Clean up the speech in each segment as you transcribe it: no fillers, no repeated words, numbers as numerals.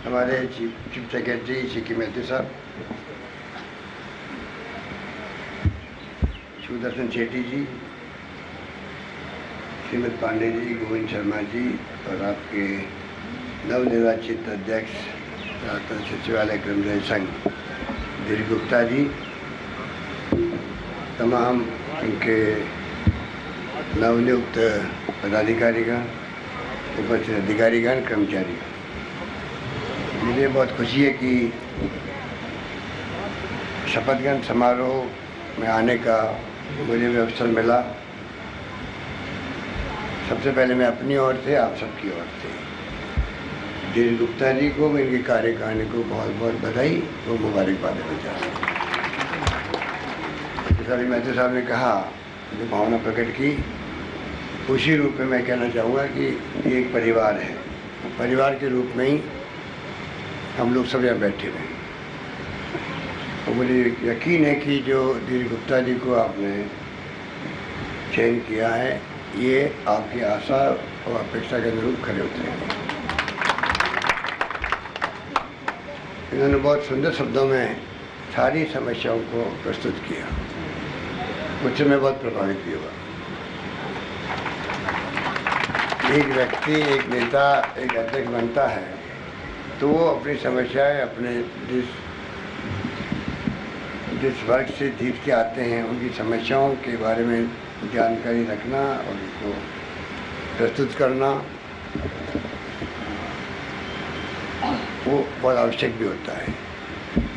हमारे chief secretary सिक्की मेहती साहब, सुदर्शन शेट्टी जी, श्रीमद पांडे जी, गोविंद शर्मा जी और आपके नवनिर्वाचित अध्यक्ष राजस्थान सचिवालय कर्मचारी संघ दिलीप गुप्ता जी, तमाम इनके नवनियुक्त पदाधिकारीगण, उपस्थित अधिकारीगण, कर्मचारी, मुझे बहुत खुशी है कि शपथ ग्रहण समारोह में आने का मुझे भी अवसर मिला। सबसे पहले मैं अपनी ओर से, आप सबकी ओर से दिलीप गुप्ता जी को, इनकी कार्यकारिणी को बहुत बहुत बधाई और मुबारकबाद देना चाहता हूँ। मेहता साहब ने कहा, जो भावना प्रकट की, उसी रूप में मैं कहना चाहूँगा कि ये एक परिवार है। परिवार के रूप में ही हम लोग सब यहाँ बैठे हुए हैं और मुझे यकीन है कि जो दिलीप गुप्ता जी को आपने चयन किया है, ये आपकी आशा और अपेक्षा के अनुरूप खड़े उतरेंगे। इन्होंने बहुत सुंदर शब्दों में सारी समस्याओं को प्रस्तुत किया, मुझसे मैं बहुत प्रभावित भी हुआ। एक व्यक्ति, एक नेता, एक अध्यक्ष बनता है तो वो अपनी समस्याएं, अपने जिस वर्ग से जीत के आते हैं उनकी समस्याओं के बारे में जानकारी रखना और उसको प्रस्तुत करना, वो बहुत आवश्यक भी होता है।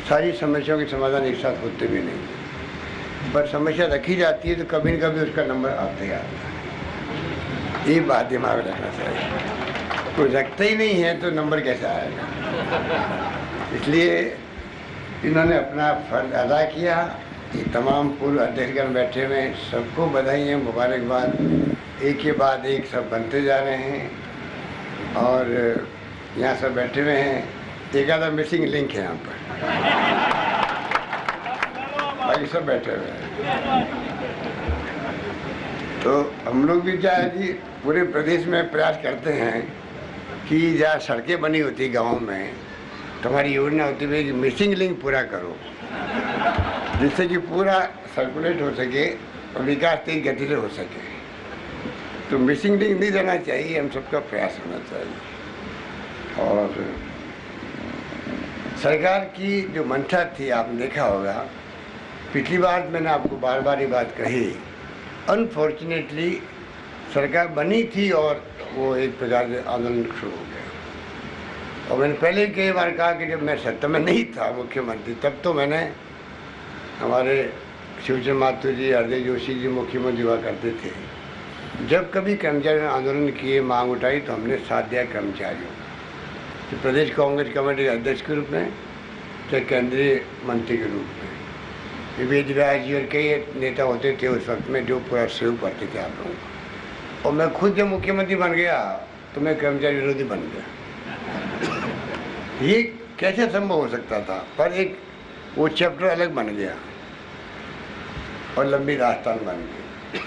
सारी समस्याओं के समाधान एक साथ होते भी नहीं, पर समस्या रखी जाती है तो कभी न कभी उसका नंबर आता ही आता है। ये बात दिमाग में रखना चाहिए। कोई रखता ही नहीं है तो नंबर कैसे आएगा। इसलिए इन्होंने अपना फर्ज अदा किया। ये तमाम पूर्व अध्यक्षगण बैठे हुए, सबको बधाई है, मुबारकबाद। एक के बाद एक सब बनते जा रहे हैं और यहाँ सब बैठे हुए हैं। एक आधा मिसिंग लिंक है यहाँ पर, बाकी सब बैठे हुए हैं। तो हम लोग भी क्या है कि पूरे प्रदेश में प्रयास करते हैं कि जहाँ सड़कें बनी होती गाँव में, तो हमारी योजना होती है कि मिसिंग लिंक पूरा करो, जिससे कि पूरा सर्कुलेट हो सके और विकास तेज गति से हो सके। तो मिसिंग लिंक नहीं रहना चाहिए, हम सबका प्रयास होना चाहिए। और सरकार की जो मंशा थी, आपने देखा होगा, पिछली बार मैंने आपको बार बार ये बात कही, अनफॉर्चुनेटली सरकार बनी थी और वो एक प्रकार से आंदोलन शुरू हो गया। और मैंने पहले कई बार कहा कि जब मैं सत्ता में नहीं था मुख्यमंत्री, तब तो मैंने, हमारे शिवचंद्र माथुर जी, हरदेव जोशी जी मुख्यमंत्री हुआ करते थे, जब कभी कर्मचारियों ने आंदोलन किए, मांग उठाई, तो हमने साथ दिया कर्मचारियों। तो प्रदेश कांग्रेस कमेटी के अध्यक्ष के रूप में, चाहे केंद्रीय मंत्री के रूप में, विवेक व्यास जी और कई नेता होते थे उस वक्त में, जो पूरा सहयोग करते थे आप लोगों को। और मैं खुद जब मुख्यमंत्री बन गया तो मैं कर्मचारी विरोधी बन गया। ये कैसे संभव हो सकता था? पर एक वो चैप्टर अलग बन गया और लंबी दास्तान बन गई।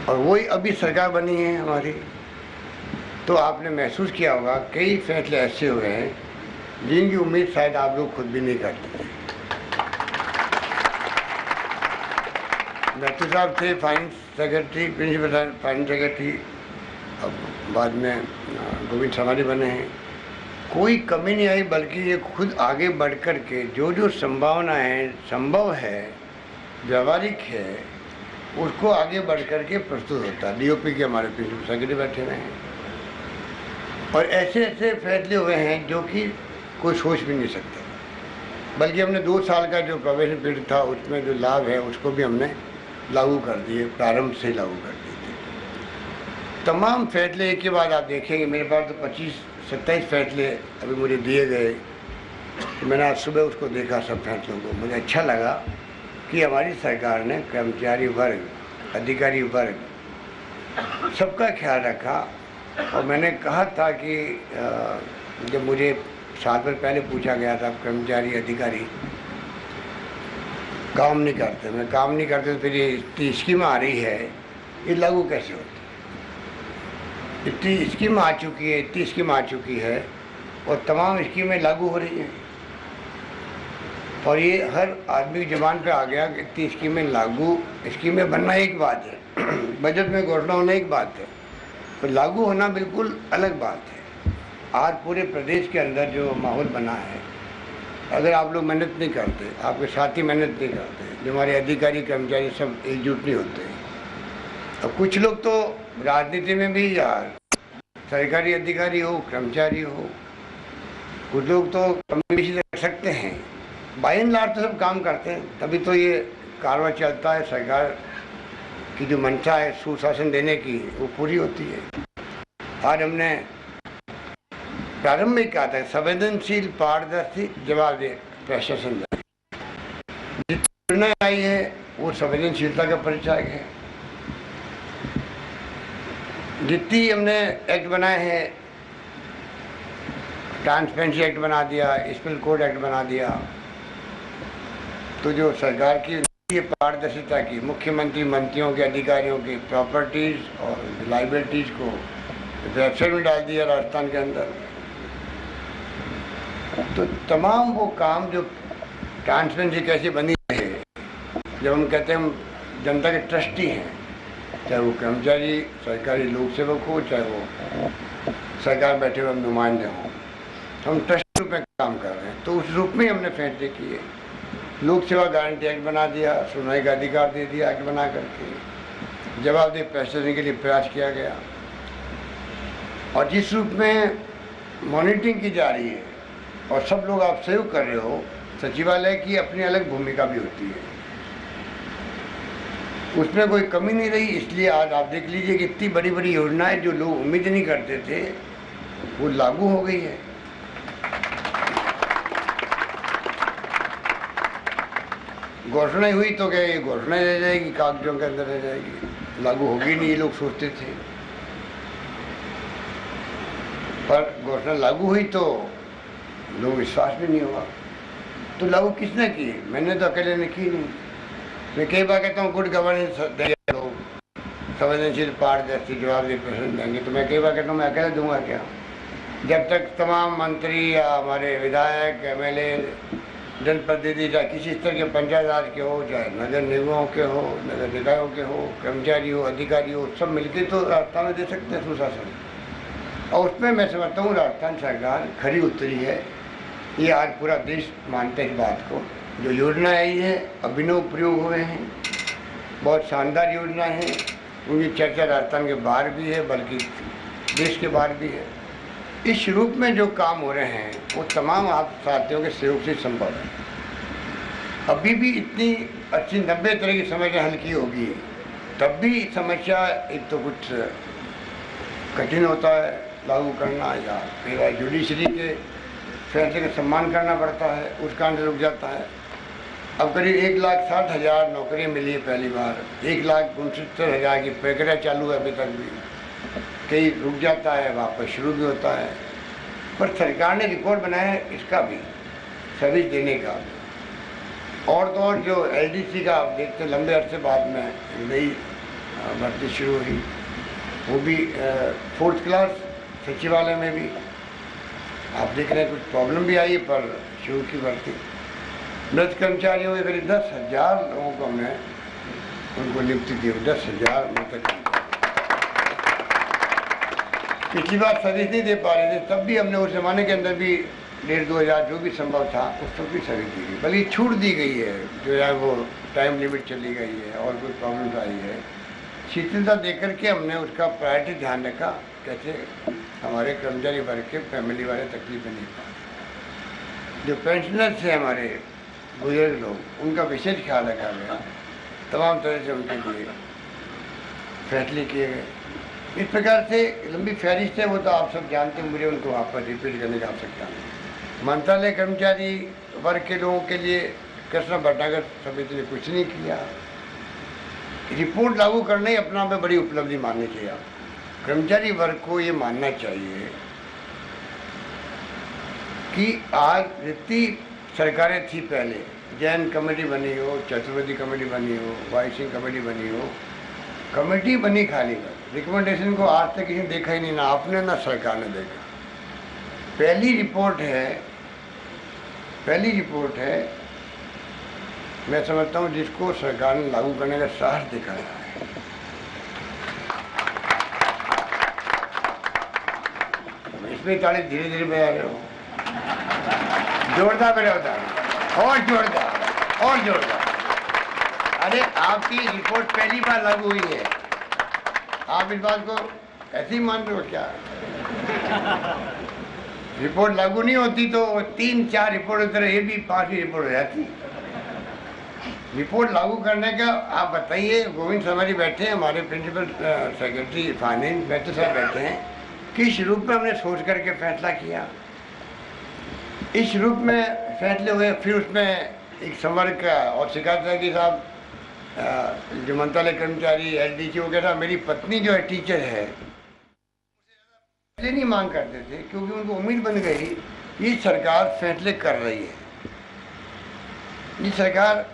और वही अभी सरकार बनी है हमारी, तो आपने महसूस किया होगा कई फैसले ऐसे हुए हैं जिनकी उम्मीद शायद आप लोग खुद भी नहीं करते थे। मेहता साहब थे finance secretary, principal finance secretary, अब बाद में गोविंद शर्मा जी बने हैं। कोई कमी नहीं आई, बल्कि ये खुद आगे बढ़ कर के जो जो संभावनाएं संभव है, व्यावहारिक है, उसको आगे बढ़ कर के प्रस्तुत होता है। डीओपी के हमारे प्रिंसिपल सेक्रेटरी बैठे हुए हैं और ऐसे ऐसे फैसले हुए हैं जो कि कोई सोच भी नहीं सकता। बल्कि हमने 2 साल का जो प्रोबेशन पीरियड था, उसमें जो लाभ है उसको भी हमने लागू कर दिए, प्रारंभ से लागू कर दिए थे। तमाम फैसले एक के बाद आप देखेंगे, मेरे पास तो 25-27 फैसले अभी मुझे दिए गए। तो मैंने आज सुबह उसको देखा, सब फैसलों को। मुझे अच्छा लगा कि हमारी सरकार ने कर्मचारी वर्ग, अधिकारी वर्ग, सबका ख्याल रखा। और मैंने कहा था कि जब मुझे साल भर पहले पूछा गया था, कर्मचारी अधिकारी काम नहीं करते, मैं काम नहीं करते तो फिर ये स्कीम आ रही है, ये लागू कैसे होती? इतनी स्कीम आ चुकी है, इतनी स्कीम आ चुकी है और तमाम स्कीमें लागू हो रही हैं और ये हर आदमी की ज़बान पे आ गया कि इतनी स्कीमें लागू, स्कीमें बनना एक बात है, बजट में घोषणा होना एक बात है, तो लागू होना बिल्कुल अलग बात है। आज पूरे प्रदेश के अंदर जो माहौल बना है, अगर आप लोग मेहनत नहीं करते, आपके साथी मेहनत नहीं करते, जो हमारे अधिकारी कर्मचारी सब एकजुट नहीं होते, और कुछ लोग तो राजनीति में भी यार सरकारी अधिकारी हो, कर्मचारी हो, कुछ लोग तो कमी कर सकते हैं, बाई एंड लार्ज तो सब काम करते हैं, तभी तो ये कारवां चलता है। सरकार की जो मंशा है सुशासन देने की, वो पूरी होती है। आज हमने प्रारंभ में कहा था संवेदनशील, पारदर्शी, जवाबदेह प्रशासन जितनी निर्णय आई है वो संवेदनशीलता का परिचायक है। जितनी हमने एक्ट बनाए हैं, ट्रांसपेरेंसी एक्ट बना दिया, स्पिल कोड एक्ट बना दिया, तो जो सरकार की पारदर्शिता की, मुख्यमंत्री मंत्रियों के, अधिकारियों की प्रॉपर्टीज और लाइबिलिटीज को वेबसाइट में डाल दिया राजस्थान के अंदर, तो तमाम वो काम जो ट्रांसपेरेंसी कैसे बनी है, जब हम कहते हैं हम जनता के ट्रस्टी हैं, चाहे वो कर्मचारी सरकारी लोक सेवक हो, चाहे वो सरकार बैठे हुए नुमाइंदे हों, हम ट्रस्ट रूप में काम कर रहे हैं, तो उस रूप में हमने फैसले किए। लोक सेवा गारंटी एक्ट बना दिया, सुनवाई का अधिकार दे दिया एक्ट बना करके, जवाबदेह प्रशासन के लिए प्रयास किया गया, और जिस रूप में मॉनिटरिंग की जा रही है और सब लोग आप सहयोग कर रहे हो, सचिवालय की अपनी अलग भूमिका भी होती है, उसमें कोई कमी नहीं रही। इसलिए आज आप देख लीजिए कि इतनी बड़ी बड़ी योजनाएं जो लोग उम्मीद नहीं करते थे वो लागू हो गई है। घोषणा हुई तो क्या ये घोषणा रह जाएगी, कागजों के अंदर रह जाएगी, लागू होगी नहीं, ये लोग सोचते थे, पर घोषणा लागू हुई तो लोग विश्वास भी नहीं हुआ। तो लागू किसने की? मैंने तो अकेले ने की नहीं। मैं कई बार कहता हूँ गुड गवर्नेंस देंगे लोग, संवेदनशील, पारदर्शी, जवाबदेह प्रशासन देंगे, तो मैं कई बार कहता हूँ मैं अकेले दूंगा क्या? जब तक तमाम मंत्री या हमारे विधायक, MLA, जनप्रतिनिधि, चाहे किसी स्तर के पंचायत राज के हो, चाहे नगर निगमों के हो, नगर निकायों के हो, कर्मचारी हो, अधिकारी हो, सब मिलकर तो राजस्थान में दे सकते हैं सुशासन। और उसमें मैं समझता हूँ राजस्थान सरकार खरी उतरी है। ये आज पूरा देश मानते हैं इस बात को। जो योजना आई है, अभिनव प्रयोग हुए हैं, बहुत शानदार योजना है, उनकी चर्चा राजस्थान के बाहर भी है, बल्कि देश के बाहर भी है। इस रूप में जो काम हो रहे हैं वो तमाम आप साथियों के सहयोग से संभव है। अभी भी इतनी अच्छी 90 तरह की समस्या हल की होगी, तब भी समस्या एक तो कुछ कठिन होता है लागू करना, या फिर जुडिशरी के फैसले का सम्मान करना पड़ता है, उस कारण से रुक जाता है। अब करीब 1,60,000 नौकरियाँ मिली है पहली बार, 1,69,000 की प्रक्रिया चालू है अभी तक भी, कहीं रुक जाता है, वापस शुरू भी होता है। पर सरकार ने रिकॉर्ड बनाया है इसका भी, सर्विस देने का। और तो और जो LDC का आप देखते लंबे अरसे बाद में नई भर्ती शुरू हुई, वो भी 4th क्लास सचिवालय में भी आप देख रहे हैं कुछ प्रॉब्लम भी आई है, पर शुरू की भर्ती। मृत कर्मचारियों के करीब 10,000 लोगों को हमने उनको नियुक्ति दी, 10,000 मृतक। पिछली बार सर्विस नहीं दे पा रहे थे, तब भी हमने उस जमाने के अंदर भी 1,500-2 हज़ार जो भी संभव था उस तक भी सर्विस दी गई, बल्कि छूट दी गई है, जो है वो टाइम लिमिट चली गई है और कोई प्रॉब्लम आई है, शिथिलता देकर के हमने उसका प्रायोरिटी ध्यान रखा, कैसे हमारे कर्मचारी वर्ग के फैमिली वाले तकलीफ नहीं पाए। जो पेंशनर्स हैं हमारे बुजुर्ग लोग, उनका विशेष ख्याल रखा गया, तमाम तरह से उनके लिए फैसले किए गए। इस प्रकार से लंबी फहरिस्त है, वो तो आप सब जानते हैं, मुझे उनको वापस रिपीट करने की आवश्यकता नहीं। मंत्रालय कर्मचारी वर्ग के लोगों के लिए कृष्ण भट्टागर समिति ने कुछ नहीं किया। रिपोर्ट लागू करना ही अपना में बड़ी उपलब्धि माननी चाहिए। कर्मचारी वर्ग को ये मानना चाहिए कि आज जितनी सरकारें थी पहले, जैन कमेटी बनी हो, चतुर्वेदी कमेटी बनी हो, वाई सिंह कमेटी बनी हो, कमेटी बनी खाली कर, रिकमेंडेशन को आज तक किसी ने देखा ही नहीं, ना आपने ना सरकार ने देखा। पहली रिपोर्ट है मैं समझता हूँ जिसको सरकार ने लागू करने का साहस दिखाया है। इसमें ताली धीरे धीरे बजा रहे हो, जोरदार बजा होता है, और जोरदार। अरे आपकी रिपोर्ट पहली बार लागू हुई है, आप इस बात को ऐसे ही मान रहे हो क्या? रिपोर्ट लागू नहीं होती तो 3-4 रिपोर्ट होती रही, ये भी 5वीं रिपोर्ट हो जाती। रिपोर्ट लागू करने का आप बताइए। गोविंद शर्मा जी बैठे हैं, हमारे प्रिंसिपल सेक्रेटरी फाइनेंस बैठे साहब बैठे हैं, किस रूप में हमने सोच करके फैसला किया, इस रूप में फैसले हुए। फिर उसमें एक संवर्ग का और शिकायत है कि साहब जो मंत्रालय कर्मचारी LDC वगैरह, मेरी पत्नी जो है टीचर है, इसलिए नहीं मांग करते थे क्योंकि उनको उम्मीद बन गई ये सरकार फैसले कर रही है, ये सरकार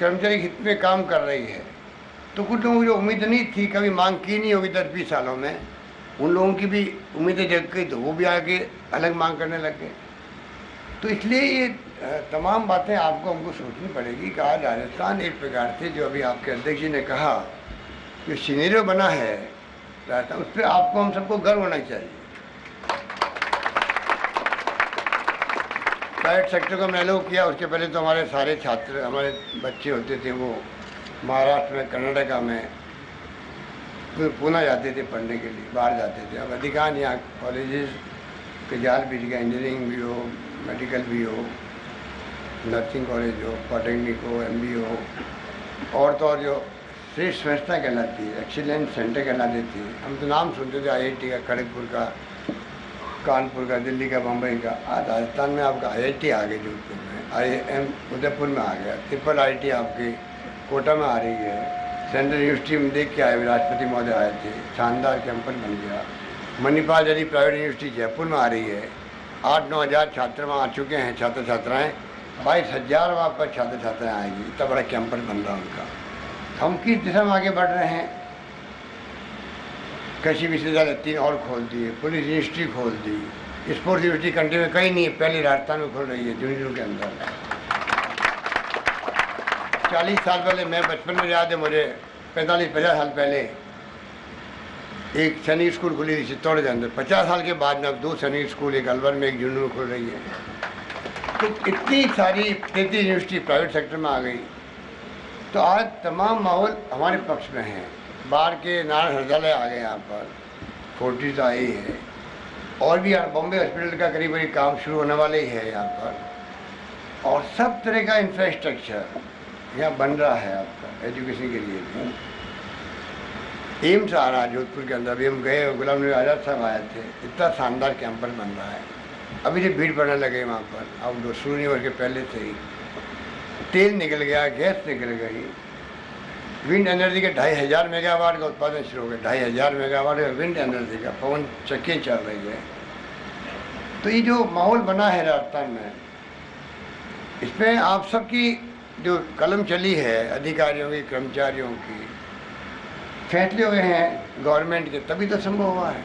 कर्मचारी हित में काम कर रही है। तो कुछ लोगों को जो उम्मीद नहीं थी, कभी मांग की नहीं होगी 10-20 सालों में, उन लोगों की भी उम्मीदें जग गई, तो वो भी आगे अलग मांग करने लग गए। तो इसलिए ये तमाम बातें आपको हमको सोचनी पड़ेगी कि आज राजस्थान एक प्रकार से, जो अभी आपके अध्यक्ष जी ने कहा, जो सिनेरियो बना है राजस्थान, उस पर आपको हम सबको गर्व होना चाहिए। प्राइवेट सेक्टर को हमने अलग किया, उसके पहले तो हमारे सारे छात्र, हमारे बच्चे होते थे वो महाराष्ट्र में, कर्नाटका में, पूना जाते थे पढ़ने के लिए, बाहर जाते थे। अब अधिकांश यहाँ कॉलेजेस के जाल बिछ गए, इंजीनियरिंग भी हो, मेडिकल भी हो, नर्सिंग कॉलेज हो, पॉलिटेक्निक हो, MBA हो, और तो और जो श्रेष्ठ संस्था कहलाती है, एक्सीलेंस सेंटर कहलाती थी। हम तो नाम सुनते थे IIT का, खड़गपुर का, कानपुर का, दिल्ली का, मुंबई का। आज राजस्थान में आपका IIT आ गया, जोधपुर में IIM उदयपुर में आ गया, IIIT आपकी कोटा में आ रही है, सेंट्रल यूनिवर्सिटी में देख के आए, राष्ट्रपति महोदय आए थे, शानदार कैंपस बन गया। मणिपाल जैसी प्राइवेट यूनिवर्सिटी जयपुर में आ रही है, 8-9 हज़ार छात्र वहाँ आ चुके हैं, छात्र छात्राएँ, 22,000 वहाँ पर छात्र छात्राएँ आएंगी, इतना बड़ा कैंपस बन रहा है उनका। हम किस दिशा में आगे बढ़ रहे हैं? कृषि विश्वविद्यालय 3 और खोल दिए, पुलिस यूनिवर्सिटी खोल दी, स्पोर्ट्स यूनिवर्सिटी कंट्री में कहीं नहीं है, पहले राजस्थान में खोल रही है, झुंझुनू के अंदर। 40 साल पहले, मैं बचपन में याद है मुझे, 45-50 साल पहले एक सैनिक स्कूल खुली थी चित्तौड़ के अंदर। 50 साल के बाद में 2 सैनिक स्कूल, एक अलवर में, एक झुंझुनू में खुल रही है। तो इतनी सारी 33 यूनिवर्सिटी प्राइवेट सेक्टर में आ गई। तो आज तमाम माहौल हमारे पक्ष में है। बाहर के नारायण हृदयालय आ गए यहाँ पर, फोर्टिस आई है, और भी बॉम्बे हॉस्पिटल का करीब करीब काम शुरू होने वाले ही है यहाँ पर, और सब तरह का इंफ्रास्ट्रक्चर यहाँ बन रहा है आपका एजुकेशन के लिए भी। एम्स आ रहा है जोधपुर के अंदर, अभी हम गए, गुलाम नबी आज़ाद साहब आए थे, इतना शानदार कैंपस बन रहा है। अभी से भीड़ पड़ने लगे वहाँ पर, अब शुरू नहीं होने के पहले से ही तेल निकल गया, गैस निकल गई। विंड एनर्जी के 2500 मेगावाट का उत्पादन शुरू हो गया, 2500 मेगावाट का विंड एनर्जी का, पवन चक्कियाँ चल रही है। तो ये जो माहौल बना है राजस्थान में, इसमें आप सबकी जो कलम चली है, अधिकारियों की, कर्मचारियों की, फैसले हुए हैं गवर्नमेंट के, तभी तो संभव हुआ है।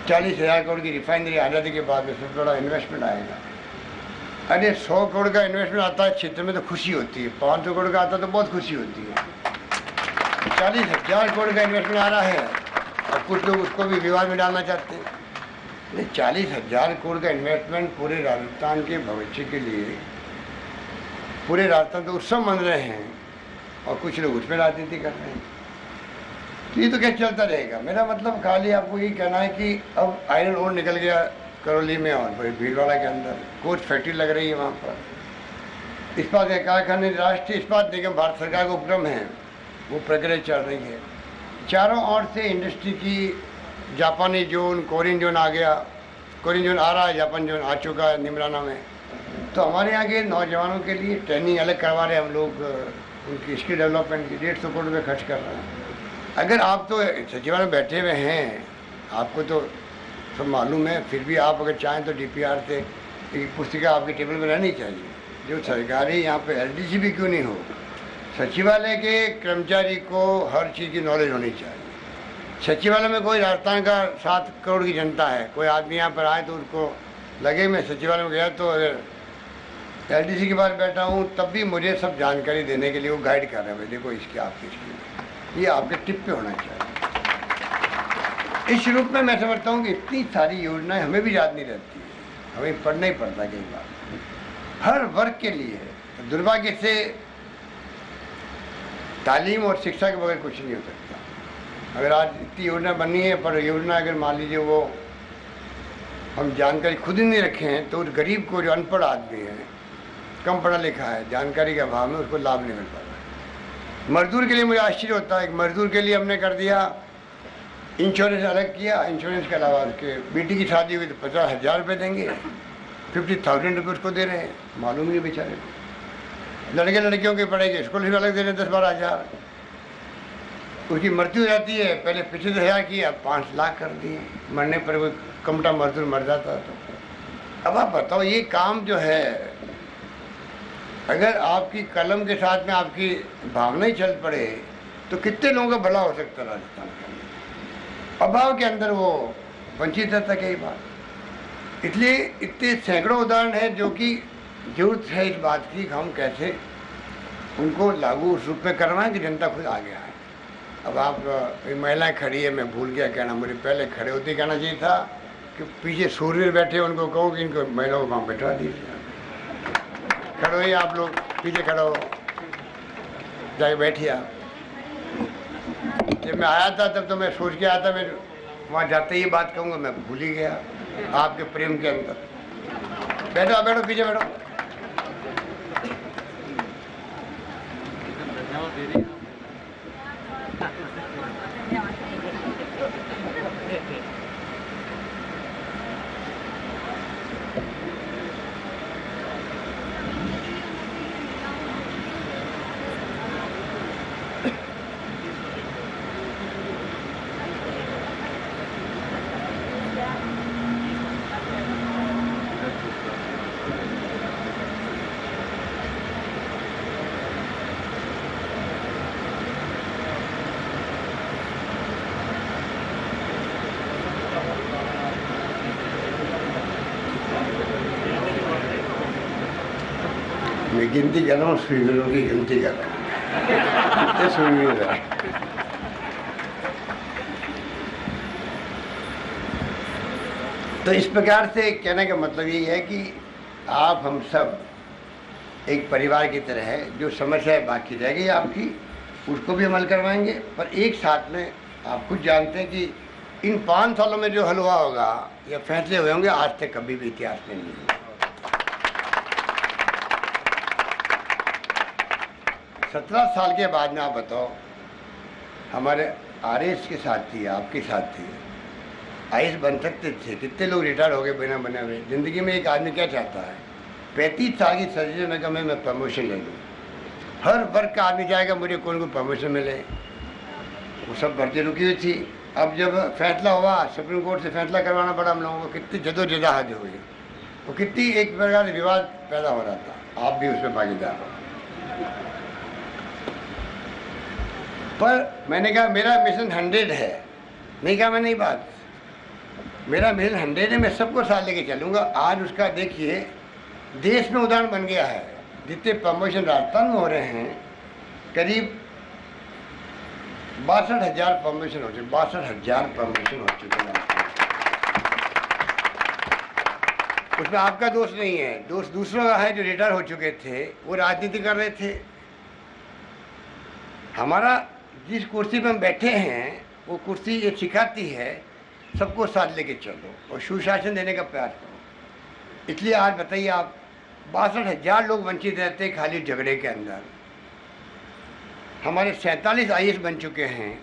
40,000 करोड़ की रिफाइनरी आज़ादी के बाद में सबसे बड़ा इन्वेस्टमेंट आएगा। अरे 100 करोड़ का इन्वेस्टमेंट आता है क्षेत्र में तो खुशी होती है, 500 करोड़ का आता है तो बहुत खुशी होती है। 40,000 करोड़ का इन्वेस्टमेंट आ रहा है और कुछ लोग उसको भी विवाद में डालना चाहते हैं। 40,000 करोड़ का इन्वेस्टमेंट पूरे राजस्थान के भविष्य के लिए, पूरे राजस्थान तो उत्सव मन रहे हैं और कुछ लोग उसमें राजनीति कर रहे हैं। तो ये तो क्या चलता रहेगा। मेरा मतलब खाली आपको यही कहना है कि अब आयरन ओर निकल गया करौली में और भीलवाड़ा के अंदर कोच फैक्ट्री लग रही है वहाँ पर। इस्पात के कारखाने, राष्ट्रीय इस्पात निगम भारत सरकार का उपक्रम है, वो प्रक्रिया चल रही है। चारों ओर से इंडस्ट्री की, जापानी जोन, कोरियन जोन आ गया, कोरियन जोन आ रहा है, जापान जोन आ चुका है निमराना में। तो हमारे यहाँ के नौजवानों के लिए ट्रेनिंग अलग करवा रहे हैं हम लोग, उनकी स्किल डेवलपमेंट की 150 करोड़ रुपये खर्च कर रहे हैं। अगर आप तो सचिवालय में बैठे हुए हैं, आपको तो सब मालूम है, फिर भी आप अगर चाहें तो DPR से एक पुस्तिका आपके टेबल में रहनी चाहिए, जो सरकारी यहाँ पे LDC भी क्यों नहीं हो, सचिवालय के कर्मचारी को हर चीज़ की नॉलेज होनी चाहिए। सचिवालय में कोई राजस्थान का 7 करोड़ की जनता है, कोई आदमी यहाँ पर आए तो उसको लगे मैं सचिवालय में गया तो अगर LDC के पास बैठा हूँ तब भी मुझे सब जानकारी देने के लिए वो गाइड कर रहे हैं, देखो इसकी आपकी स्कीम, ये आपके टिप पे होना चाहिए। इस रूप में मैं समझता हूँ कि इतनी सारी योजनाएं हमें भी याद नहीं रहती है, हमें पढ़ना ही पड़ता कई बार, हर वर्ग के लिए। दुर्भाग्य से तालीम और शिक्षा के बगैर कुछ नहीं हो सकता। अगर आज इतनी योजना बननी है पर योजना अगर मान लीजिए वो हम जानकारी खुद ही नहीं रखे हैं तो उस गरीब को, जो अनपढ़ आदमी है, कम पढ़ा लिखा है, जानकारी के अभाव में उसको लाभ नहीं मिल पा रहा। मजदूर के लिए मुझे आश्चर्य होता है, एक मजदूर के लिए हमने कर दिया इंश्योरेंस अलग किया, इंश्योरेंस के अलावा उसके बेटी की शादी हुई तो 50,000 रुपये देंगे, 50,000 रुपये उसको दे रहे हैं, मालूम नहीं बेचारे। लड़के लड़कियों के पढ़ेंगे स्कूल भी अलग दे रहे हैं 10-12 हज़ार। उसकी मृत्यु हो जाती है, पहले 25,000 की, अब 5 लाख कर दिए, मरने पर कोई कमटा मजदूर मर जाता तो। अब आप बताओ ये काम जो है, अगर आपकी कलम के साथ में आपकी भावना ही चल पड़े तो कितने लोगों का भला हो सकता है राजस्थान के अंदर। अभाव के अंदर वो वंचित रहता कई बार। इसलिए इतने सैकड़ों उदाहरण हैं जो कि जरूरत है इस बात की हम कैसे उनको लागू उस रूप में करवाएं कि जनता खुद आगे आए। अब आप महिलाएं खड़ी है, मैं भूल गया कहना, मुझे पहले खड़े होते कहना चाहिए था कि पीछे सूर्य बैठे उनको कहो कि इनको महिलाओं को वहाँ बैठा दीजिए। खड़ो ही आप लोग, पीछे खड़ो जाके बैठिए आप। जब मैं आया था तब तो मैं सोच के आया था, मैं वहाँ जाते ही बात कहूँगा, मैं भूल ही गया आपके प्रेम के अंदर। बैठो बैठो, पीछे बैठो। मैं गिनती कर रहा हूँ, स्वीकरों की गिनती कर रहा हूँ, कितने स्वीकर है। तो इस प्रकार से कहने का मतलब ये है कि आप हम सब एक परिवार की तरह है। जो समस्या बाकी रह गई आपकी उसको भी अमल करवाएंगे, पर एक साथ में आप खुद जानते हैं कि इन 5 सालों में जो हल हुआ होगा या फैसले हुए होंगे आज तक कभी भी इतिहास में नहीं हुआ। 17 साल के बाद में आप बताओ, हमारे RS के साथ थी, आपके साथ थी, IAS बन सकते थे, कितने लोग रिटायर हो गए बिना बने हुए। ज़िंदगी में एक आदमी क्या चाहता है, 35 साल की सर्विस में कम मैं प्रमोशन ले लूँ। हर वर्ग का आदमी चाहेगा मुझे कोई को प्रमोशन मिले। वो सब भर्ती रुकी हुई थी। अब जब फैसला हुआ, सुप्रीम कोर्ट से फैसला करवाना पड़ा हम लोगों को, कितनी जदोजहद हुई, वो कितनी एक प्रकार से विवाद पैदा हो रहा था, आप भी उसमें भागीदार हो। पर मैंने कहा मेरा मिशन 100 है, नहीं कहा मैंने ये बात, मेरा मिशन 100 है, मैं सबको साथ लेके चलूँगा। आज उसका देखिए देश में उदाहरण बन गया है। जितने प्रमोशन राजस्थान में हो रहे हैं, करीब 62,000 प्रमोशन हो चुके, 62,000 प्रमोशन हो चुके हैं। उसमें आपका दोष नहीं है, दोष दूसरों का है जो रिटायर हो चुके थे, वो राजनीति कर रहे थे। हमारा जिस कुर्सी पर हम बैठे हैं वो कुर्सी ये सिखाती है सबको साथ लेके चलो और सुशासन देने का प्रयास करो। इसलिए आज बताइए आप 62,000 लोग वंचित रहते हैं खाली झगड़े के अंदर। हमारे 47 IAS बन चुके हैं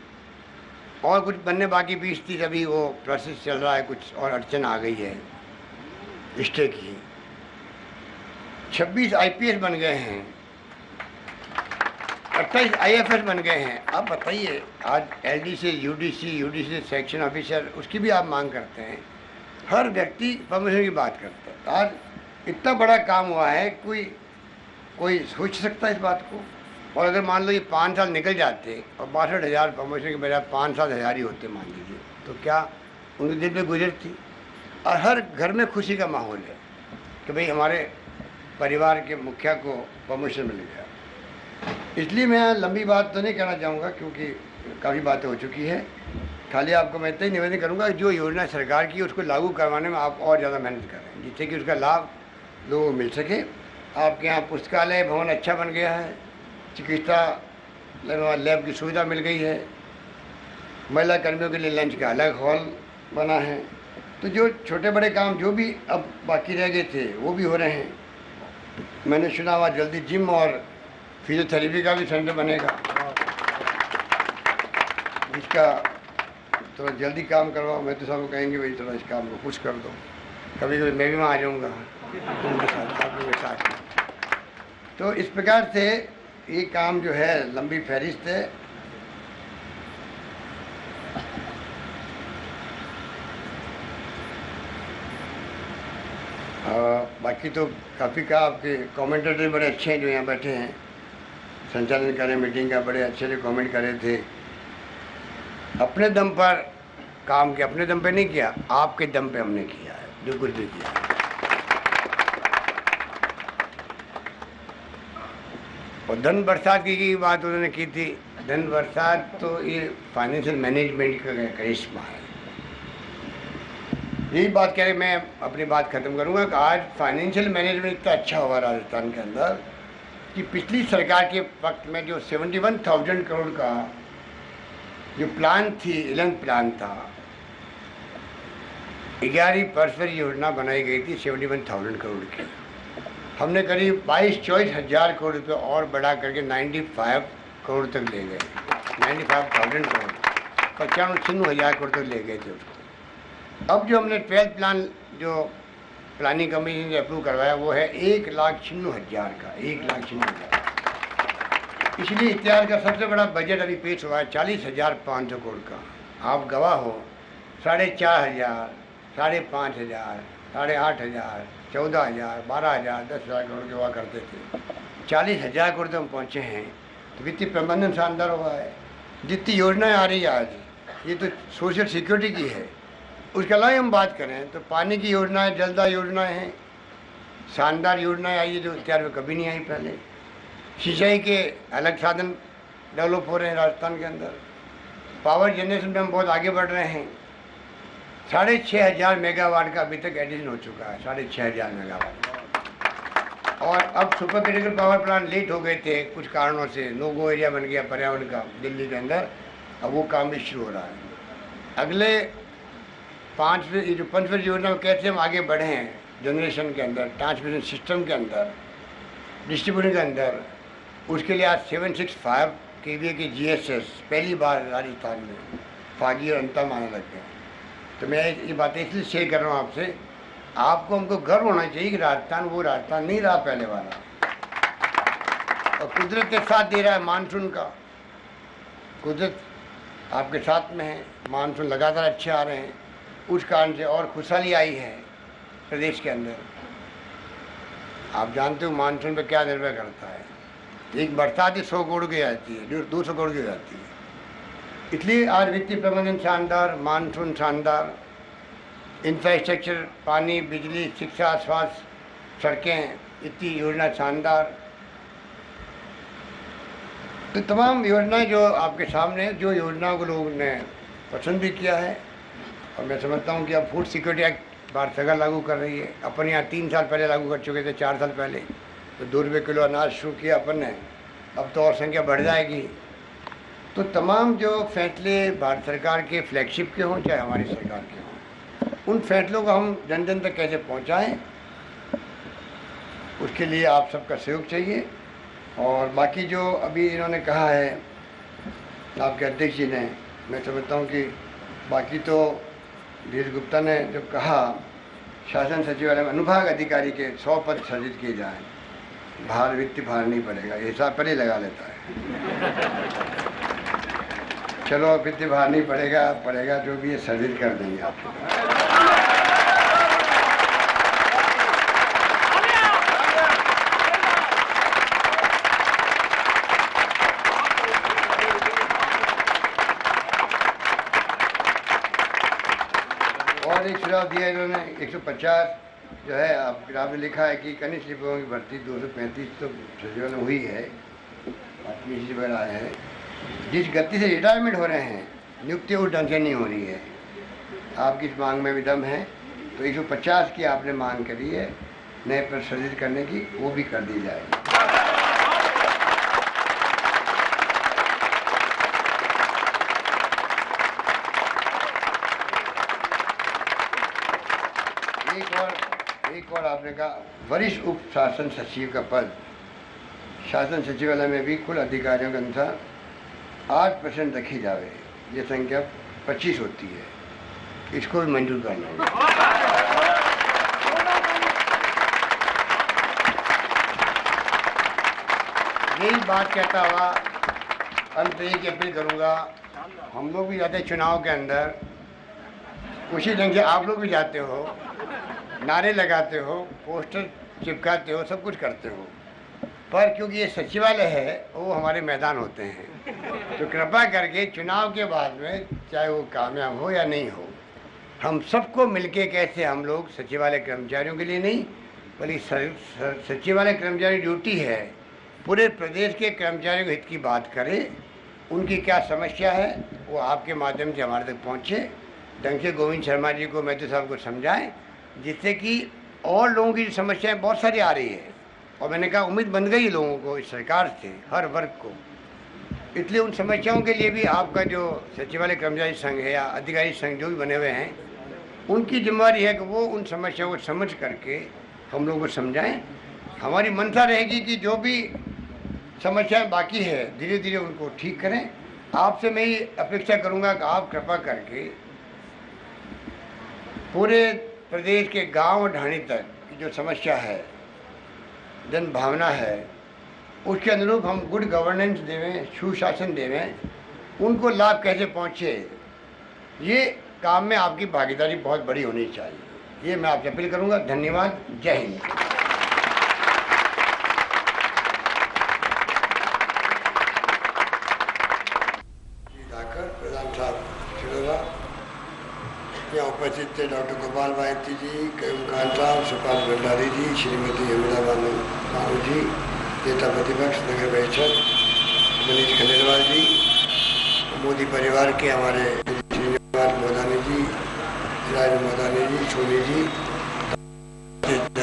और कुछ बनने बाकी 20-30 अभी वो प्रोसेस चल रहा है, कुछ और अड़चन आ गई है स्टे की। 26 IPS बन गए हैं, 28 IFS बन गए हैं। अब बताइए आज LD से UDC से सेक्शन ऑफिसर, उसकी भी आप मांग करते हैं। हर व्यक्ति प्रमोशन की बात करता है। आज इतना बड़ा काम हुआ है, कोई सोच सकता है इस बात को? और अगर मान लो ये 5 साल निकल जाते और 62,000 प्रमोशन के बजाय 5-7 हज़ार ही होते मान लीजिए, तो क्या उनके दिल पे गुजरती। और हर घर में खुशी का माहौल है कि भाई हमारे परिवार के मुखिया को प्रमोशन मिल गया। इसलिए मैं लंबी बात तो नहीं कहना चाहूँगा क्योंकि काफ़ी बातें हो चुकी है। खाली आपको मैं इतना ही निवेदन करूँगा कि जो योजना सरकार की उसको लागू करवाने में आप और ज़्यादा मेहनत करें जिससे कि उसका लाभ लोगों को मिल सके। आपके यहाँ पुस्तकालय भवन अच्छा बन गया है, चिकित्सा लैब की सुविधा मिल गई है, महिला कर्मियों के लिए लंच का अलग हॉल बना है। तो जो छोटे बड़े काम जो भी अब बाकी रह गए थे वो भी हो रहे हैं। मैंने सुना हुआ जल्दी जिम और फिजियोथेरेपी का भी सेंटर बनेगा, जिसका थोड़ा जल्दी काम करवाओ। मैं तो सबको कहेंगे भाई थोड़ा इस काम को पुश कर दो, कभी कभी मैं भी वहाँ आ जाऊँगा उनके साथ, आप लोगों के साथ में। तो इस प्रकार से ये काम जो है लंबी फहरिस्त है। बाकी तो काफ़ी का आपके कमेंटेटर बड़े अच्छे हैं जो यहाँ बैठे हैं, संचालन कर रहे मीटिंग का, बड़े अच्छे से कमेंट कर रहे थे। अपने दम पर काम किया, अपने दम पे नहीं किया, आपके दम पे हमने किया है जो कुछ भी किया। और धन बरसात की बात उन्होंने की थी। धन बरसात तो ये फाइनेंशियल मैनेजमेंट का करिश्मा है। यही बात कह रहे, मैं अपनी बात ख़त्म करूँगा कि आज फाइनेंशियल मैनेजमेंट इतना अच्छा हुआ राजस्थान के अंदर कि पिछली सरकार के वक्त में जो 71,000 करोड़ का जो प्लान थी, 11 प्लान था, 11वीं परस्पर योजना बनाई गई थी 71,000 करोड़ की। हमने करीब 22-24 हज़ार करोड़ रुपये और बढ़ा करके 95 करोड़ तक ले गए, 95,000 करोड़, 95 हज़ार करोड़ तक ले गए थे उसको। अब जो हमने 12th प्लान जो प्लानिंग कमीशन ने अप्रूव करवाया वो है 1,96,000 का, 1,96,000। इसलिए इत्यादि का सबसे बड़ा बजट अभी पेश हुआ है 40,500 करोड़ का। आप गवाह हो, 4,500, 5,500, 8,500, 14,000, 12,000, 10,000 करोड़ के हुआ करते थे। 40,000 करोड़ तक हम पहुँचे हैं। तो वित्तीय प्रबंधन शानदार हुआ है। जितनी योजनाएं आ रही है आज, ये तो सोशल सिक्योरिटी की है। उसके अलावा हम बात करें तो पानी की योजनाएं, जलदाय योजनाएं हैं, शानदार योजनाएं आई है जो इत्यादि में कभी नहीं आई पहले। सिंचाई के अलग साधन डेवलप हो रहे हैं राजस्थान के अंदर। पावर जनरेशन में हम बहुत आगे बढ़ रहे हैं। 6,500 मेगावाट का अभी तक एडिशन हो चुका है, 6,500 मेगावाट। और अब super critical power plant late हो गए थे कुछ कारणों से, नो गो एरिया बन गया पर्यावरण का दिल्ली के अंदर, अब वो काम भी शुरू हो रहा है। अगले 5 योजना में कैसे हम आगे बढ़े हैं जनरेशन के अंदर, ट्रांसमिशन सिस्टम के अंदर, डिस्ट्रीब्यूशन के अंदर, उसके लिए आज 765 kVA की GSS पहली बार राजस्थान में फागी और अंतम आने लग गए। तो मैं ये बातें इसलिए शेयर कर रहा हूँ आपसे, आपको हमको गर्व होना चाहिए कि राजस्थान वो राजस्थान नहीं रहा पहले वाला। और कुदरत के साथ दे रहा है मानसून का, कुदरत आपके साथ में है, मानसून लगातार अच्छे आ रहे हैं, उस कारण से और खुशहाली आई है प्रदेश के अंदर। आप जानते हो मानसून पे क्या निर्भर करता है, एक बरसात ही 100 करोड़ की जाती है, 200 करोड़ की जाती है। इसलिए आज वित्तीय प्रबंधन शानदार, मानसून शानदार, इंफ्रास्ट्रक्चर, पानी, बिजली, शिक्षा, स्वास्थ्य, सड़कें, इतनी योजना शानदार। तो तमाम योजनाएं जो आपके सामने हैं, जो योजनाओं को लोगों ने पसंद भी किया है। और मैं समझता हूँ कि अब फूड सिक्योरिटी एक्ट भारत सरकार लागू कर रही है। अपन यहाँ 3 साल पहले लागू कर चुके थे, 4 साल पहले। तो 2 रुपये किलो अनाज शुरू किया अपन ने, अब तो और संख्या बढ़ जाएगी। तो तमाम जो फैसले भारत सरकार के फ्लैगशिप के हों चाहे हमारी सरकार के हों, उन फैसलों को हम जन जन तक कैसे पहुँचाएँ, उसके लिए आप सबका सहयोग चाहिए। और बाकी जो अभी इन्होंने कहा है आपके अध्यक्ष जी ने, मैं समझता हूँ कि बाकी तो धीरेश गुप्ता ने जो कहा शासन सचिवालय में अनुभाग अधिकारी के 100 पद सृजित किए जाएँ, भार वित्तीय भार नहीं पड़ेगा, ये हिसाब पर ही लगा लेता है। चलो वित्तीय भार नहीं पड़ेगा जो भी ये सृजित कर देंगे आपको। और एक सुझाव दिया इन्होंने 150 जो है, आप किताब में लिखा है कि कनिष्ठ शिक्षकों की भर्ती 235 तो सचिवालय में हुई है, बाकी वगैरह आए हैं। जिस गति से रिटायरमेंट हो रहे हैं, नियुक्ति उस ढंग से नहीं हो रही है। आपकी इस मांग में भी दम है, तो 150 की आपने मांग करी है नए पद सृजित करने की, वो भी कर दी जाएगी। एक और आपने कहा वरिष्ठ उप शासन सचिव का पद शासन सचिवालय में भी कुल अधिकारियों के अनुसार 8% रखी जावे, ये संख्या 25 होती है, इसको भी मंजूर करना है। यही बात कहता हुआ अंत एक अपील करूँगा, हम लोग भी जाते चुनाव के अंदर, उसी ढंग से आप लोग भी जाते हो, नारे लगाते हो, पोस्टर चिपकाते हो, सब कुछ करते हो, पर क्योंकि ये सचिवालय है वो हमारे मैदान होते हैं, तो कृपया करके चुनाव के बाद में चाहे वो कामयाब हो या नहीं हो, हम सबको मिलके कैसे हम लोग सचिवालय कर्मचारियों के लिए नहीं बल्कि सचिवालय कर्मचारी ड्यूटी है पूरे प्रदेश के कर्मचारियों के हित की बात करें, उनकी क्या समस्या है वो आपके माध्यम से हमारे तक पहुँचे, ढंग से गोविंद शर्मा जी को, मेहतो साहब को समझाएं, जिससे कि और लोगों की समस्याएं बहुत सारी आ रही है। और मैंने कहा उम्मीद बन गई लोगों को इस सरकार से, हर वर्ग को, इसलिए उन समस्याओं के लिए भी आपका जो सचिवालय कर्मचारी संघ है या अधिकारी संघ जो भी बने हुए हैं, उनकी जिम्मेदारी है कि वो उन समस्याओं को समझ करके हम लोगों को समझाएं। हमारी मंशा रहेगी कि जो भी समस्याएं बाकी है धीरे धीरे उनको ठीक करें। आपसे मैं ये अपेक्षा करूंगा कि आप कृपा करके पूरे प्रदेश के गांव और ढाणी तक की जो समस्या है, जन भावना है, उसके अनुरूप हम गुड गवर्नेंस देवें, सुशासन देवें, उनको लाभ कैसे पहुँचे, ये काम में आपकी भागीदारी बहुत बड़ी होनी चाहिए। ये मैं आपसे अपील करूंगा। धन्यवाद। जय हिंद। प्रधान साहब चिड़ोरा, यहाँ उपस्थित थे डॉक्टर गोपाल भारती जी, कयूमखान साहब, सुपाल भंडारी जी, श्रीमती अमिता बानू जी, नेता प्रतिपक्ष नगर परिषद मनीष खंडेलवाल जी, मोदी परिवार के हमारे श्रीनिवास मोदानी जी, राज मोदानी जी, सोनी जी,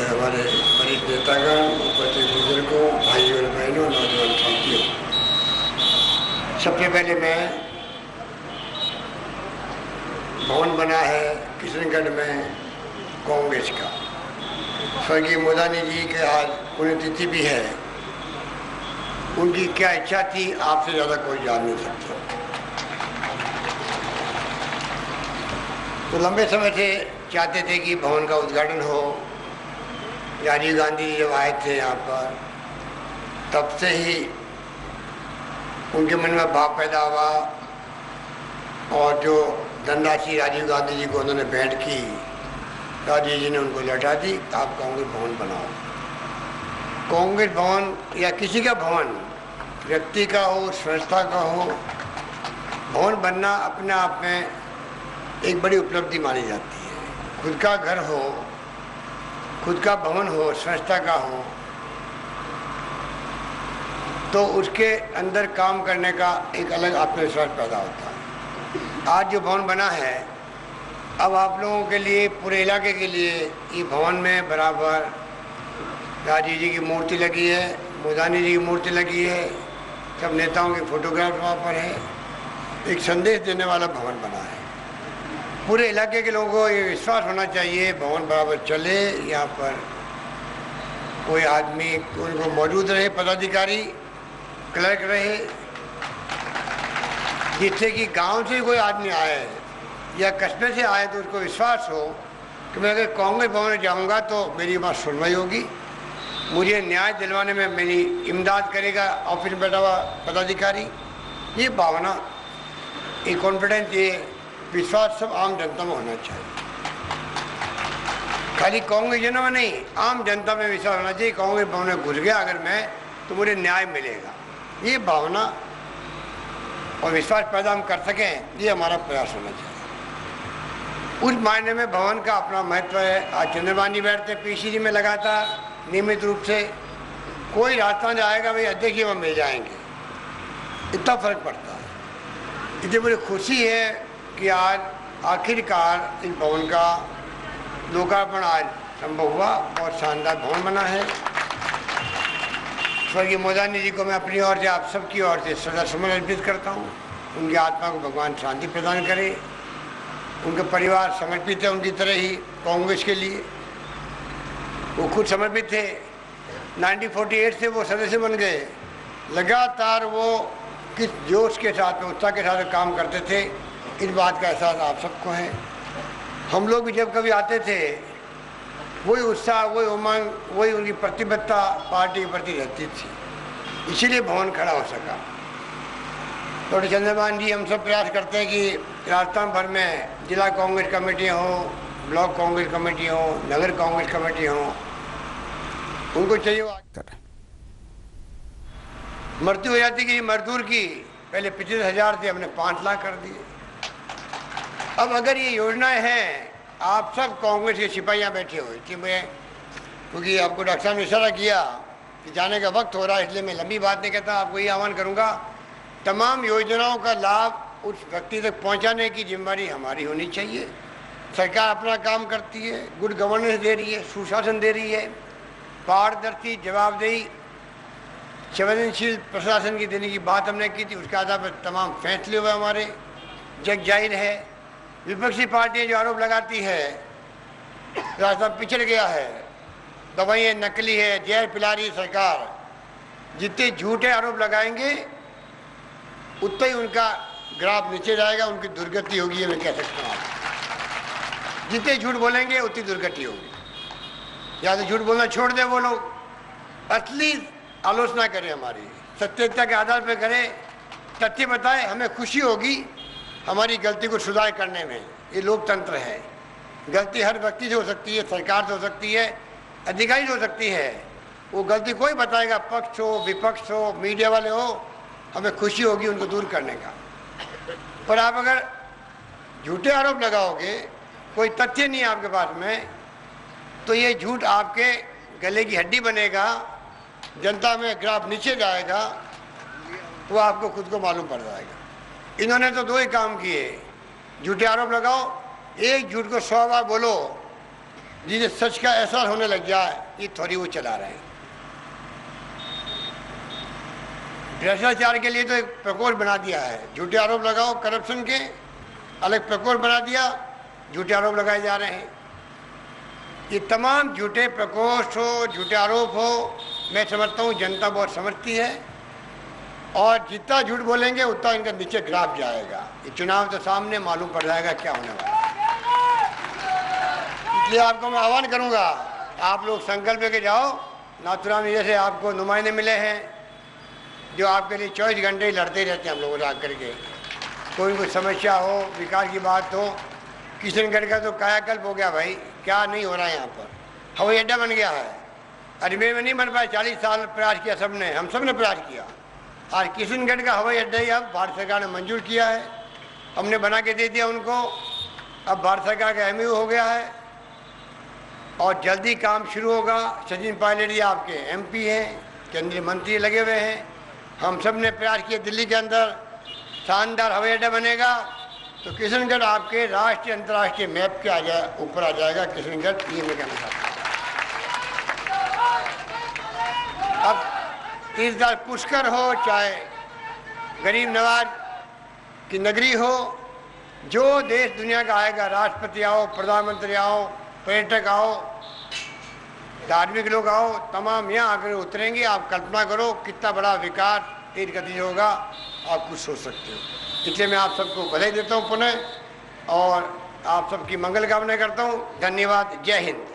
हमारे वरिष्ठ नेतागण, उपस्थित बुजुर्गों, भाइयों और बहनों, नौजवान साथियों, सबसे पहले मैं भवन बना है किशनगढ़ में कांग्रेस का, स्वर्गीय मोदानी जी के आज पुण्यतिथि भी है, उनकी क्या इच्छा थी आपसे ज़्यादा कोई जान नहीं सकता। तो लंबे समय से चाहते थे कि भवन का उद्घाटन हो। राजीव गांधी जी जब आए थे यहाँ पर, तब से ही उनके मन में भाव पैदा हुआ और जो धनराशि राजीव गांधी जी को उन्होंने भेंट की, राजीव जी ने उनको लौटा दी, आप कांग्रेस भवन बनाओ। कांग्रेस भवन या किसी का भवन, व्यक्ति का हो, संस्था का हो, भवन बनना अपने आप में एक बड़ी उपलब्धि मानी जाती है। खुद का घर हो, खुद का भवन हो, संस्था का हो, तो उसके अंदर काम करने का एक अलग आत्मविश्वास पैदा होता है। आज जो भवन बना है, अब आप लोगों के लिए, पूरे इलाके के लिए, ये भवन में बराबर राजीव जी की मूर्ति लगी है, मोदानी जी की मूर्ति लगी है, सब नेताओं के फोटोग्राफ वहाँ पर है, एक संदेश देने वाला भवन बना है। पूरे इलाके के लोगों को ये विश्वास होना चाहिए भवन बराबर चले, यहाँ पर कोई आदमी उनको मौजूद रहे, पदाधिकारी, क्लर्क रहे, जिससे कि गांव से कोई आदमी आए या कस्बे से आए तो उसको विश्वास हो कि मैं अगर कांग्रेस भवन में जाऊँगा तो मेरी वहाँ सुनवाई होगी, मुझे न्याय दिलवाने में मेरी इमदाद करेगा ऑफिस में बैठा हुआ पदाधिकारी। ये भावना, ये कॉन्फिडेंस, ये विश्वास सब आम जनता में होना चाहिए। खाली कांग्रेस जनों में नहीं, आम जनता में विश्वास होना चाहिए। कांग्रेस भवन में घुस गया अगर मैं तो मुझे न्याय मिलेगा। ये भावना और विश्वास पैदा हम कर सकें, ये हमारा प्रयास होना चाहिए। उस मायने में भवन का अपना महत्व है। आज चंद्रबाबू जी बैठते पीसीजी में लगातार नियमित रूप से, कोई राजस्थान जाएगा भाई अध्यक्ष जी वहाँ मिल जाएंगे, इतना फर्क पड़ता है। इसलिए बड़ी खुशी है कि आज आखिरकार इस भवन का लोकार्पण आज संभव हुआ और शानदार भवन बना है। स्वर्गीय मोदानी जी को मैं अपनी ओर से, आप सबकी ओर से श्रद्धा सुमन अर्पित करता हूँ। उनकी आत्मा को भगवान शांति प्रदान करे। उनका परिवार समर्पित है उनकी तरह ही कांग्रेस के लिए। वो खुद समर्पित थे। 1948 से वो सदस्य बन गए। लगातार वो किस जोश के साथ, उत्साह के साथ काम करते थे, इस बात का एहसास आप सबको है। हम लोग भी जब कभी आते थे वही उत्साह, वही उमंग, वही उनकी प्रतिबद्धता पार्टी के प्रति रहती थी। इसीलिए भवन खड़ा हो सका। डॉक्टर चंद्रबाबू जी हम सब प्रयास करते हैं कि राजस्थान भर में जिला कांग्रेस कमेटियाँ हों, ब्लॉक कांग्रेस कमेटी हो, नगर कांग्रेस कमेटी हो, उनको चाहिए मृत्यु हो जाती कि मजदूर की पहले 25,000 थे, हमने 5 लाख कर दिए। अब अगर ये योजनाएं हैं, आप सब कांग्रेस के सिपाहियाँ बैठे हुए कि मैं, क्योंकि आपको डॉक्टर साहब ने इशारा किया कि जाने का वक्त हो रहा है, इसलिए मैं लंबी बात नहीं कहता, आपको ये आह्वान करूँगा, तमाम योजनाओं का लाभ उस व्यक्ति तक पहुँचाने की जिम्मेदारी हमारी होनी चाहिए। सरकार अपना काम करती है, गुड गवर्नेंस दे रही है, सुशासन दे रही है, पारदर्शी, जवाबदेही, संवेदनशील प्रशासन की देने की बात हमने की थी। उसके आधार पर तमाम फैसले हुए हमारे, जग जाहिर है। विपक्षी पार्टियां जो आरोप लगाती है रास्ता पिछड़ गया है, दवाइयाँ नकली है, जहर पिला रही सरकार, जितने झूठे आरोप लगाएंगे उतना ही उनका ग्राफ नीचे जाएगा, उनकी दुर्गति होगी, ये मैं कह सकता हूँ। जितने झूठ बोलेंगे उतनी दुर्गति होगी। या तो झूठ बोलना छोड़ दे वो लोग, असली आलोचना करें, हमारी सत्यता के आधार पर करें, तथ्य बताएं, हमें खुशी होगी हमारी गलती को सुधार करने में। ये लोकतंत्र है। गलती हर व्यक्ति से हो सकती है, सरकार से हो सकती है, अधिकारी से हो सकती है। वो गलती कोई बताएगा, पक्ष हो, विपक्ष हो, मीडिया वाले हो, हमें खुशी होगी उनको दूर करने का। पर आप अगर झूठे आरोप लगाओगे, कोई तथ्य नहीं है आपके पास में, तो ये झूठ आपके गले की हड्डी बनेगा, जनता में ग्राफ नीचे जाएगा, वो आपको खुद को मालूम पड़ जाएगा। इन्होंने तो 2 ही काम किए, झूठे आरोप लगाओ, एक झूठ को 100 बार बोलो, जिसे सच का एहसास होने लग जाए, ये थोड़ी वो चला रहे हैं। भ्रष्टाचार के लिए तो एक प्रकोष्ठ बना दिया है, झूठे आरोप लगाओ, करप्शन के अलग प्रकोष्ठ बना दिया, झूठे आरोप लगाए जा रहे हैं। ये तमाम झूठे प्रकोष्ठ हो, झूठे आरोप हो, मैं समझता हूँ जनता बहुत समझती है, और जितना झूठ बोलेंगे उतना इनका नीचे ग्राफ जाएगा। ये चुनाव तो सामने, मालूम पड़ जाएगा क्या होने वाला है। इसलिए आपको मैं आह्वान करूँगा, आप लोग संकल्प लेके जाओ। नाथुराम जैसे आपको नुमाइंदे मिले हैं जो आपके लिए 24 घंटे ही लड़ते रहते हैं हम लोगों से आकर के। कोई समस्या हो, विकास की बात हो, किशनगढ़ का तो कायाकल्प हो गया भाई, क्या नहीं हो रहा है यहाँ पर। हवाई अड्डा बन गया है, अजमेर में नहीं बन पाया, 40 साल प्रयास किया सबने, हम सब ने प्रयास किया। आज किशनगढ़ का हवाई अड्डा ही अब भारत सरकार ने मंजूर किया है, हमने बना के दे दिया उनको। अब भारत सरकार का MOU हो गया है और जल्दी काम शुरू होगा। सचिन पायलट जी आपके MP हैं, केंद्रीय मंत्री लगे हुए हैं। हम सब ने प्रयास किया, दिल्ली के अंदर शानदार हवाई अड्डा बनेगा तो किशनगढ़ आपके राष्ट्रीय अंतर्राष्ट्रीय मैप के ऊपर आ जाएगा किशनगढ़, ये मैं कहना चाहता हूँ। अब तीर्थदार पुष्कर हो, चाहे गरीब नवाज की नगरी हो, जो देश दुनिया का आएगा, राष्ट्रपति आओ, प्रधानमंत्री आओ, पर्यटक आओ, धार्मिक लोग आओ, तमाम यहाँ आकर उतरेंगे। आप कल्पना करो कितना बड़ा विकास तेज गति होगा, आप कुछ सोच सकते हो। इसलिए मैं आप सबको बधाई देता हूँ पुनः, और आप सबकी मंगल कामना करता हूँ। धन्यवाद। जय हिंद।